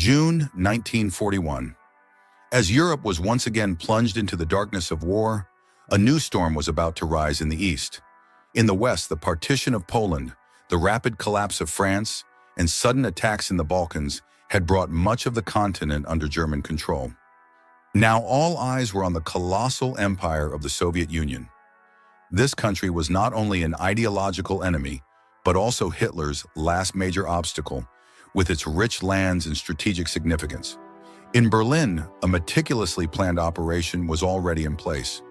June 1941. As Europe was once again plunged into the darkness of war, a new storm was about to rise in the east. In the west, the partition of Poland, the rapid collapse of France, and sudden attacks in the Balkans had brought much of the continent under German control. Now all eyes were on the colossal empire of the Soviet Union. This country was not only an ideological enemy, but also Hitler's last major obstacle, with its rich lands and strategic significance. In Berlin, a meticulously planned operation was already in place.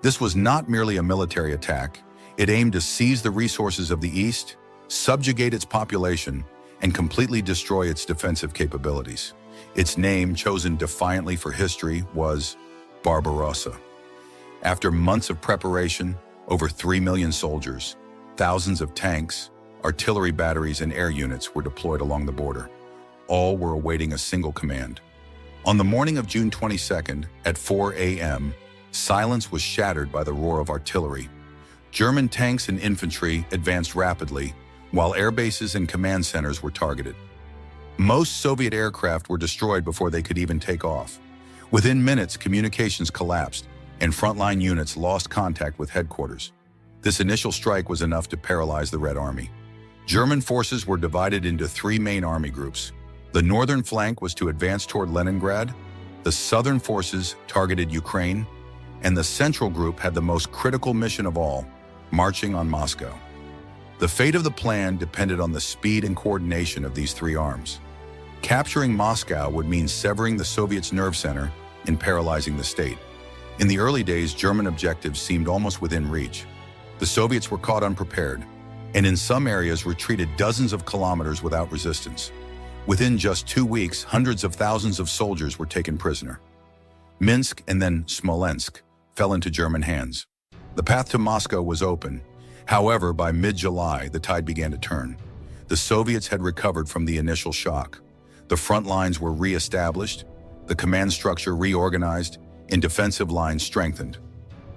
This was not merely a military attack. It aimed to seize the resources of the East, subjugate its population, and completely destroy its defensive capabilities. Its name, chosen defiantly for history, was Barbarossa. After months of preparation, over 3 million soldiers, thousands of tanks, artillery batteries, and air units were deployed along the border. All were awaiting a single command. On the morning of June 22nd, at 4 a.m., silence was shattered by the roar of artillery. German tanks and infantry advanced rapidly, while air bases and command centers were targeted. Most Soviet aircraft were destroyed before they could even take off. Within minutes, communications collapsed, and frontline units lost contact with headquarters. This initial strike was enough to paralyze the Red Army. German forces were divided into 3 main army groups. The northern flank was to advance toward Leningrad, the southern forces targeted Ukraine, and the central group had the most critical mission of all, marching on Moscow. The fate of the plan depended on the speed and coordination of these 3 arms. Capturing Moscow would mean severing the Soviets' nerve center and paralyzing the state. In the early days, German objectives seemed almost within reach. The Soviets were caught unprepared, and in some areas retreated dozens of kilometers without resistance. Within just 2 weeks, hundreds of thousands of soldiers were taken prisoner. Minsk and then Smolensk fell into German hands. The path to Moscow was open. However, by mid-July, the tide began to turn. The Soviets had recovered from the initial shock. The front lines were re-established, the command structure reorganized, and defensive lines strengthened.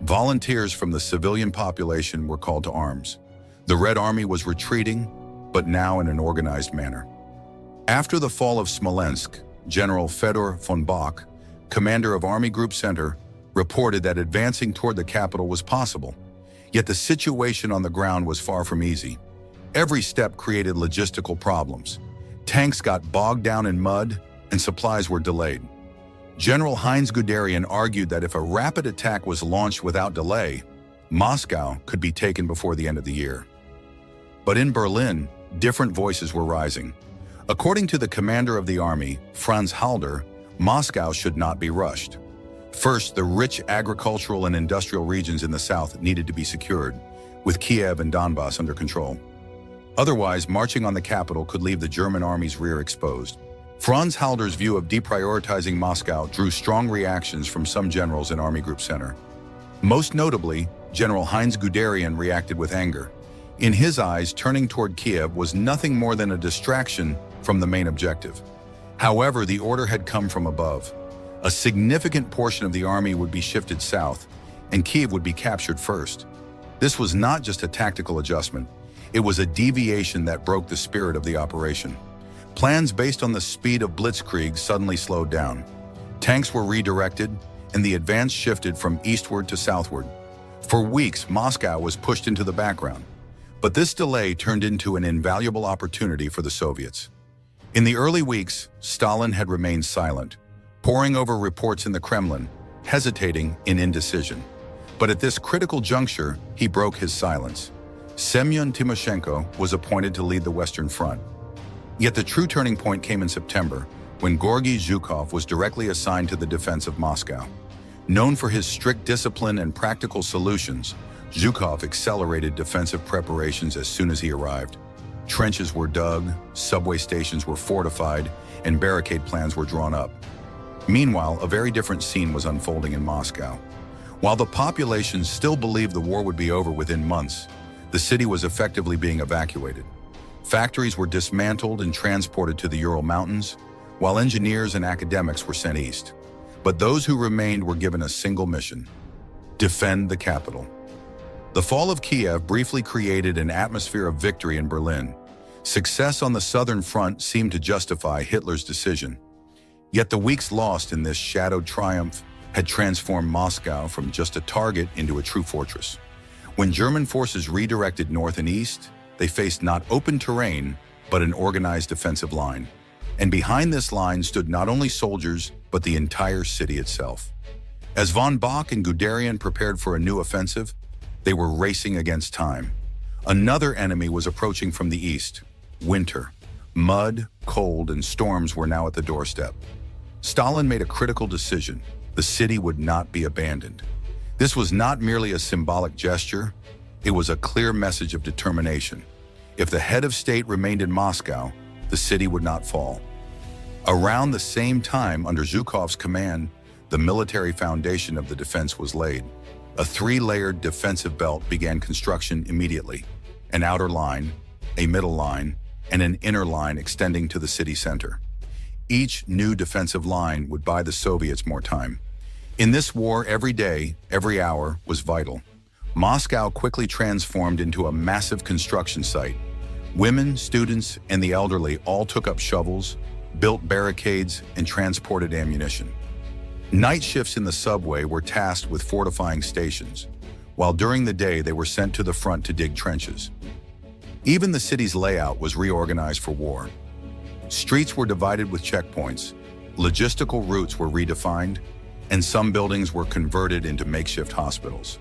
Volunteers from the civilian population were called to arms. The Red Army was retreating, but now in an organized manner. After the fall of Smolensk, General Fedor von Bock, commander of Army Group Center, reported that advancing toward the capital was possible. Yet the situation on the ground was far from easy. Every step created logistical problems. Tanks got bogged down in mud, and supplies were delayed. General Heinz Guderian argued that if a rapid attack was launched without delay, Moscow could be taken before the end of the year. But in Berlin, different voices were rising. According to the commander of the army, Franz Halder, Moscow should not be rushed. First, the rich agricultural and industrial regions in the south needed to be secured, with Kiev and Donbass under control. Otherwise, marching on the capital could leave the German army's rear exposed. Franz Halder's view of deprioritizing Moscow drew strong reactions from some generals in Army Group Center. Most notably, General Heinz Guderian reacted with anger. In his eyes, turning toward Kiev was nothing more than a distraction from the main objective. However, the order had come from above. A significant portion of the army would be shifted south, and Kiev would be captured first. This was not just a tactical adjustment. It was a deviation that broke the spirit of the operation. Plans based on the speed of blitzkrieg suddenly slowed down. Tanks were redirected, and the advance shifted from eastward to southward. For weeks, Moscow was pushed into the background. But this delay turned into an invaluable opportunity for the Soviets. In the early weeks, Stalin had remained silent, poring over reports in the Kremlin, hesitating in indecision. But at this critical juncture, he broke his silence. Semyon Timoshenko was appointed to lead the Western Front. Yet the true turning point came in September, when Georgy Zhukov was directly assigned to the defense of Moscow. Known for his strict discipline and practical solutions, Zhukov accelerated defensive preparations as soon as he arrived. Trenches were dug, subway stations were fortified, and barricade plans were drawn up. Meanwhile, a very different scene was unfolding in Moscow. While the population still believed the war would be over within months, the city was effectively being evacuated. Factories were dismantled and transported to the Ural Mountains, while engineers and academics were sent east. But those who remained were given a single mission: defend the capital. The fall of Kiev briefly created an atmosphere of victory in Berlin. Success on the southern front seemed to justify Hitler's decision. Yet the weeks lost in this shadowed triumph had transformed Moscow from just a target into a true fortress. When German forces redirected north and east, they faced not open terrain, but an organized defensive line. And behind this line stood not only soldiers, but the entire city itself. As von Bock and Guderian prepared for a new offensive, they were racing against time. Another enemy was approaching from the east: winter. Mud, cold, and storms were now at the doorstep. Stalin made a critical decision. The city would not be abandoned. This was not merely a symbolic gesture, it was a clear message of determination. If the head of state remained in Moscow, the city would not fall. Around the same time, under Zhukov's command, the military foundation of the defense was laid. A three-layered defensive belt began construction immediately: an outer line, a middle line, and an inner line extending to the city center. Each new defensive line would buy the Soviets more time. In this war, every day, every hour was vital. Moscow quickly transformed into a massive construction site. Women, students, and the elderly all took up shovels, built barricades, and transported ammunition. Night shifts in the subway were tasked with fortifying stations, while during the day they were sent to the front to dig trenches. Even the city's layout was reorganized for war. Streets were divided with checkpoints, logistical routes were redefined, and some buildings were converted into makeshift hospitals.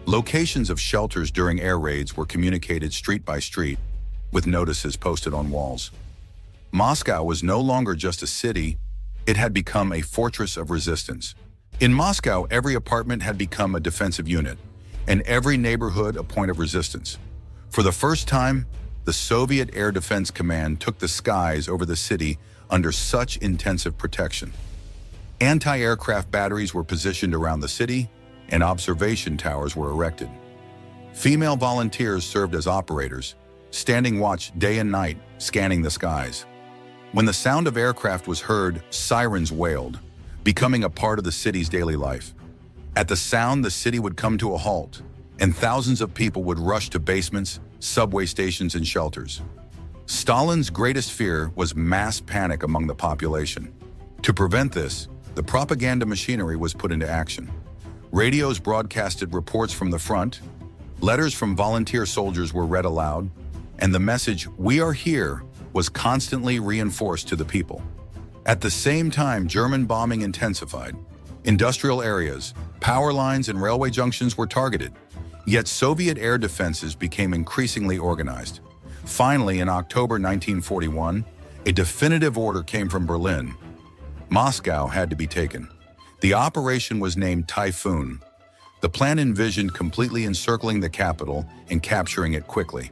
Locations of shelters during air raids were communicated street by street, with notices posted on walls. Moscow was no longer just a city, it had become a fortress of resistance. In Moscow, every apartment had become a defensive unit, and every neighborhood a point of resistance. For the first time, the Soviet Air Defense Command took the skies over the city under such intensive protection. Anti-aircraft batteries were positioned around the city, and observation towers were erected. Female volunteers served as operators, standing watch day and night, scanning the skies. When the sound of aircraft was heard, sirens wailed, becoming a part of the city's daily life. At the sound, the city would come to a halt, and thousands of people would rush to basements, subway stations, and shelters. Stalin's greatest fear was mass panic among the population. To prevent this, the propaganda machinery was put into action. Radios broadcasted reports from the front, letters from volunteer soldiers were read aloud, and the message, "We are here," was constantly reinforced to the people. At the same time, German bombing intensified. Industrial areas, power lines, and railway junctions were targeted. Yet Soviet air defenses became increasingly organized. Finally, in October 1941, a definitive order came from Berlin. Moscow had to be taken. The operation was named Typhoon. The plan envisioned completely encircling the capital and capturing it quickly.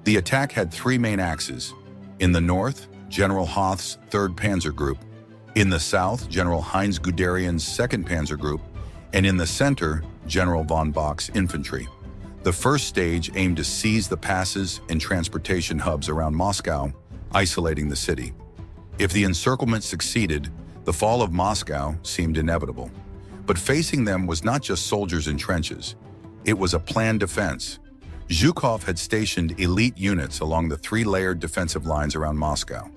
The attack had three main axes. In the north, General Hoth's 3rd Panzer Group. In the south, General Heinz Guderian's 2nd Panzer Group. And in the center, General von Bock's infantry. The first stage aimed to seize the passes and transportation hubs around Moscow, isolating the city. If the encirclement succeeded, the fall of Moscow seemed inevitable. But facing them was not just soldiers in trenches. It was a planned defense. Zhukov had stationed elite units along the three-layered defensive lines around Moscow.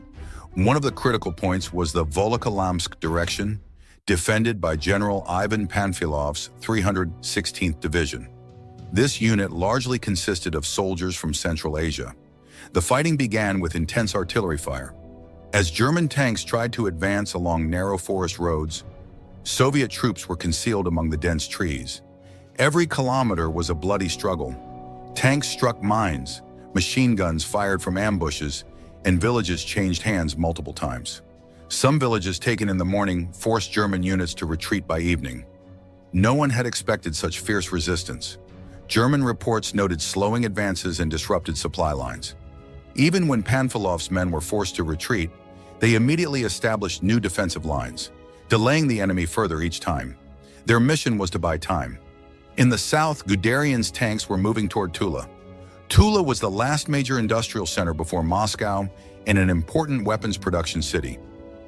One of the critical points was the Volokholamsk direction, defended by General Ivan Panfilov's 316th Division. This unit largely consisted of soldiers from Central Asia. The fighting began with intense artillery fire. As German tanks tried to advance along narrow forest roads, Soviet troops were concealed among the dense trees. Every kilometer was a bloody struggle. Tanks struck mines, machine guns fired from ambushes, and villages changed hands multiple times. Some villages taken in the morning forced German units to retreat by evening. No one had expected such fierce resistance. German reports noted slowing advances and disrupted supply lines. Even when Panfilov's men were forced to retreat, they immediately established new defensive lines, delaying the enemy further each time. Their mission was to buy time. In the south, Guderian's tanks were moving toward Tula. Tula was the last major industrial center before Moscow and an important weapons production city.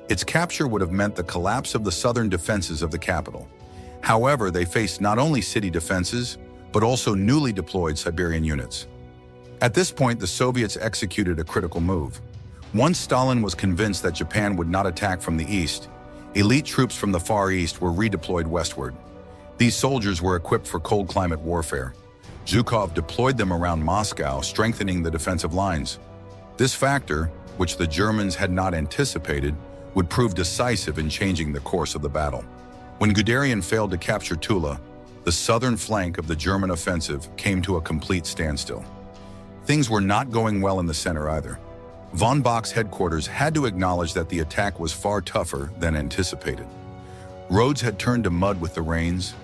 Its capture would have meant the collapse of the southern defenses of the capital. However, they faced not only city defenses, but also newly deployed Siberian units. At this point, the Soviets executed a critical move. Once Stalin was convinced that Japan would not attack from the east, Elite troops from the Far East were redeployed westward. These soldiers were equipped for cold climate warfare. Zhukov deployed them around Moscow, strengthening the defensive lines. This factor, which the Germans had not anticipated, would prove decisive in changing the course of the battle. When Guderian failed to capture Tula, the southern flank of the German offensive came to a complete standstill. Things were not going well in the center either. Von Bock's headquarters had to acknowledge that the attack was far tougher than anticipated. Roads had turned to mud with the rains,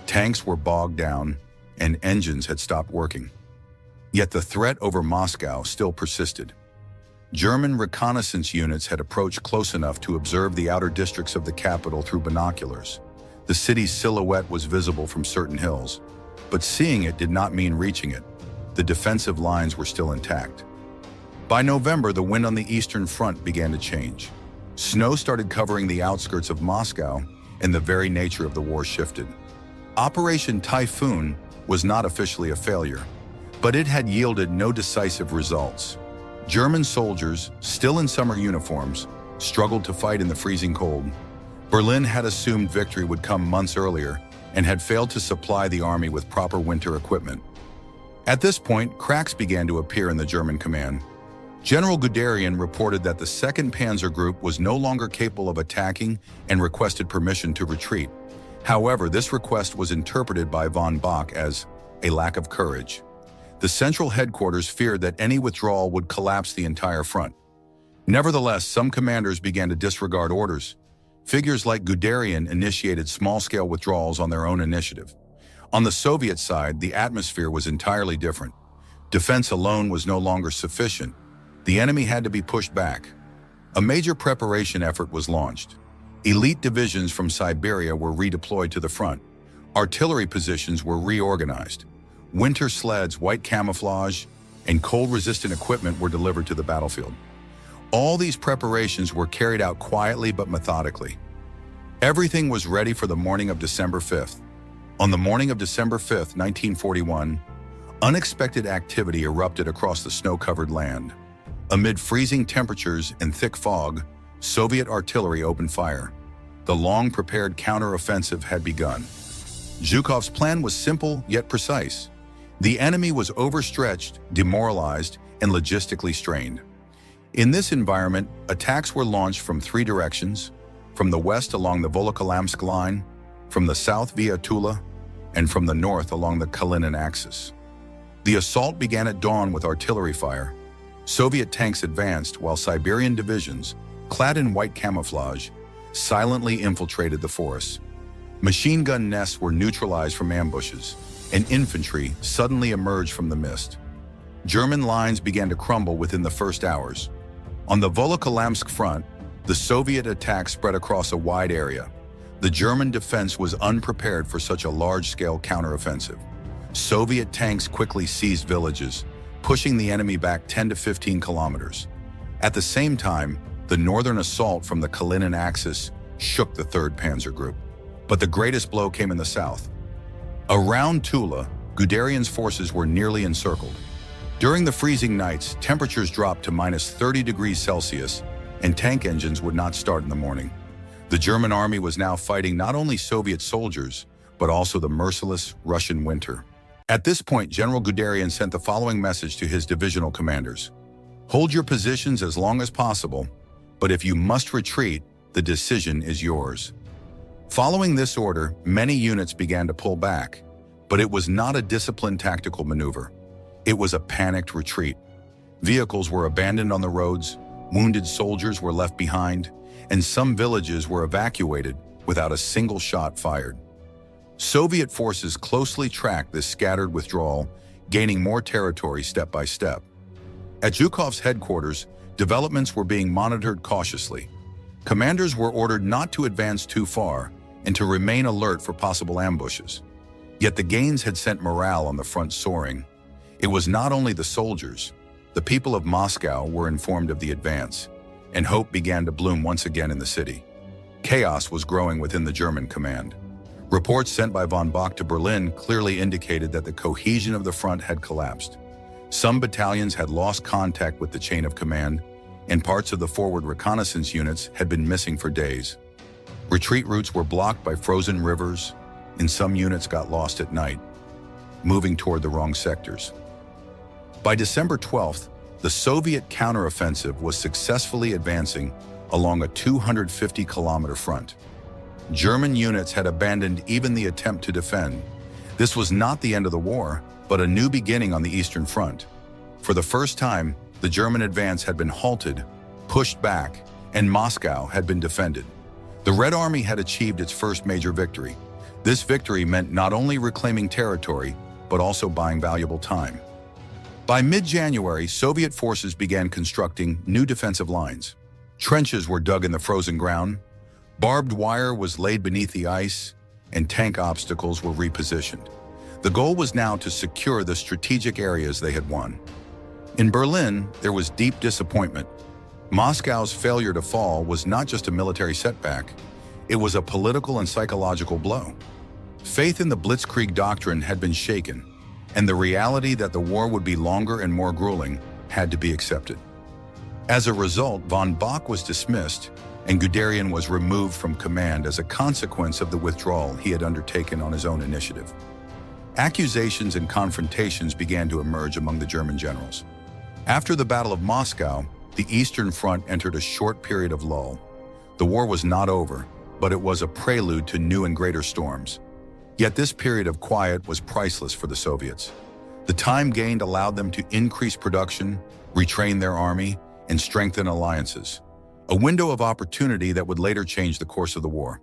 tanks were bogged down, and engines had stopped working. Yet the threat over Moscow still persisted. German reconnaissance units had approached close enough to observe the outer districts of the capital through binoculars. The city's silhouette was visible from certain hills, but seeing it did not mean reaching it. The defensive lines were still intact. By November, the wind on the eastern front began to change. Snow started covering the outskirts of Moscow, and the very nature of the war shifted. Operation Typhoon was not officially a failure, but it had yielded no decisive results. German soldiers, still in summer uniforms, struggled to fight in the freezing cold. Berlin had assumed victory would come months earlier and had failed to supply the army with proper winter equipment. At this point, cracks began to appear in the German command. General Guderian reported that the 2nd Panzer Group was no longer capable of attacking and requested permission to retreat. However, this request was interpreted by von Bock as a lack of courage. The central headquarters feared that any withdrawal would collapse the entire front. Nevertheless, some commanders began to disregard orders. Figures like Guderian initiated small-scale withdrawals on their own initiative. On the Soviet side, the atmosphere was entirely different. Defense alone was no longer sufficient. The enemy had to be pushed back. A major preparation effort was launched. Elite divisions from Siberia were redeployed to the front. Artillery positions were reorganized. Winter sleds, white camouflage, and cold-resistant equipment were delivered to the battlefield. All these preparations were carried out quietly but methodically. Everything was ready for the morning of December 5th. On the morning of December 5th, 1941, unexpected activity erupted across the snow-covered land. Amid freezing temperatures and thick fog, Soviet artillery opened fire. The long-prepared counteroffensive had begun. Zhukov's plan was simple yet precise. The enemy was overstretched, demoralized, and logistically strained. In this environment, attacks were launched from 3 directions: from the west along the Volokholamsk line, from the south via Tula, and from the north along the Kalinin axis. The assault began at dawn with artillery fire. Soviet tanks advanced while Siberian divisions, clad in white camouflage, silently infiltrated the forests. Machine gun nests were neutralized from ambushes, and infantry suddenly emerged from the mist. German lines began to crumble within the first hours. On the Volokholamsk front, the Soviet attack spread across a wide area. The German defense was unprepared for such a large-scale counteroffensive. Soviet tanks quickly seized villages, pushing the enemy back 10 to 15 kilometers. At the same time, the northern assault from the Kalinin axis shook the 3rd Panzer Group. But the greatest blow came in the south. Around Tula, Guderian's forces were nearly encircled. During the freezing nights, temperatures dropped to -30 degrees Celsius, and tank engines would not start in the morning. The German army was now fighting not only Soviet soldiers, but also the merciless Russian winter. At this point, General Guderian sent the following message to his divisional commanders: "Hold your positions as long as possible, but if you must retreat, the decision is yours." Following this order, many units began to pull back, but it was not a disciplined tactical maneuver. It was a panicked retreat. Vehicles were abandoned on the roads, wounded soldiers were left behind, and some villages were evacuated without a single shot fired. Soviet forces closely tracked this scattered withdrawal, gaining more territory step by step. At Zhukov's headquarters, developments were being monitored cautiously. Commanders were ordered not to advance too far and to remain alert for possible ambushes. Yet the gains had sent morale on the front soaring. It was not only the soldiers. The people of Moscow were informed of the advance, and hope began to bloom once again in the city. Chaos was growing within the German command. Reports sent by von Bock to Berlin clearly indicated that the cohesion of the front had collapsed. Some battalions had lost contact with the chain of command, and parts of the forward reconnaissance units had been missing for days. Retreat routes were blocked by frozen rivers, and some units got lost at night, moving toward the wrong sectors. By December 12th, the Soviet counteroffensive was successfully advancing along a 250-kilometer front. German units had abandoned even the attempt to defend. This was not the end of the war, but a new beginning on the Eastern Front. For the first time, the German advance had been halted, pushed back, and Moscow had been defended. The Red Army had achieved its first major victory. This victory meant not only reclaiming territory, but also buying valuable time. By mid-January, Soviet forces began constructing new defensive lines. Trenches were dug in the frozen ground, barbed wire was laid beneath the ice, and tank obstacles were repositioned. The goal was now to secure the strategic areas they had won. In Berlin, there was deep disappointment. Moscow's failure to fall was not just a military setback, it was a political and psychological blow. Faith in the Blitzkrieg doctrine had been shaken, and the reality that the war would be longer and more grueling had to be accepted. As a result, von Bock was dismissed, and Guderian was removed from command as a consequence of the withdrawal he had undertaken on his own initiative. Accusations and confrontations began to emerge among the German generals. After the Battle of Moscow, the Eastern Front entered a short period of lull. The war was not over, but it was a prelude to new and greater storms. Yet this period of quiet was priceless for the Soviets. The time gained allowed them to increase production, retrain their army, and strengthen alliances, a window of opportunity that would later change the course of the war.